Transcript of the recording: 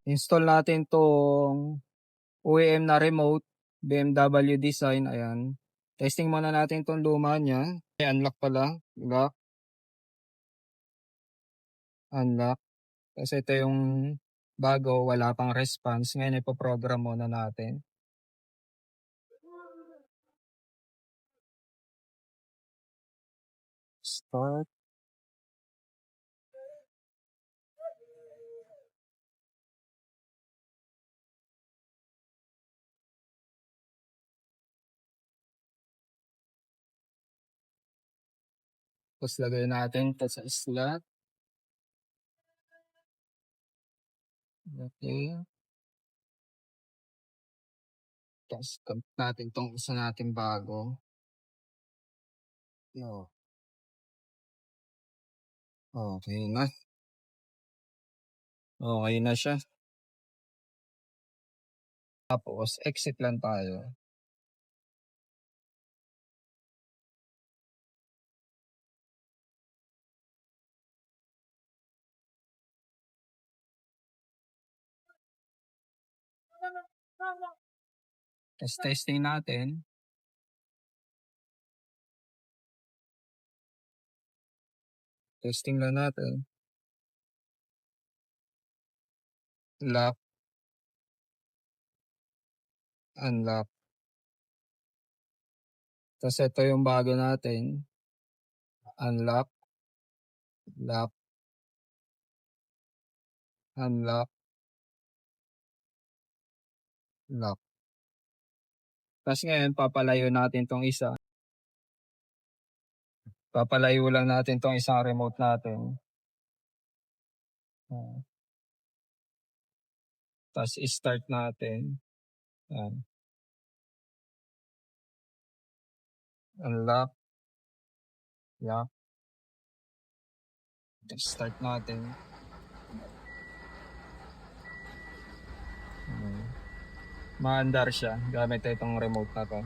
Install natin 'tong OEM na remote, BMW design, ayan. Testing muna natin 'tong luma niya. Unlock pala, lock, unlock. Tapos ito yung bago, wala pang response. Ngayon ipo-program muna natin. Start. Tapos lagay natin ito sa slot. Okay. Tapos connect natin itong isa natin bago. No. Okay na. Okay na siya. Tapos exit lang tayo. Tapos testing natin. Testing lang natin. Lock, unlock. Tapos ito yung bago natin. Unlock, lock, unlock, lock. Tapos ngayon papalayo natin tong isa. Papalayo lang natin tong isang remote natin. Tapos i-start natin. Ayan. Unlock, lock. Tapos start natin. Maandar siya gamit itong remote na to.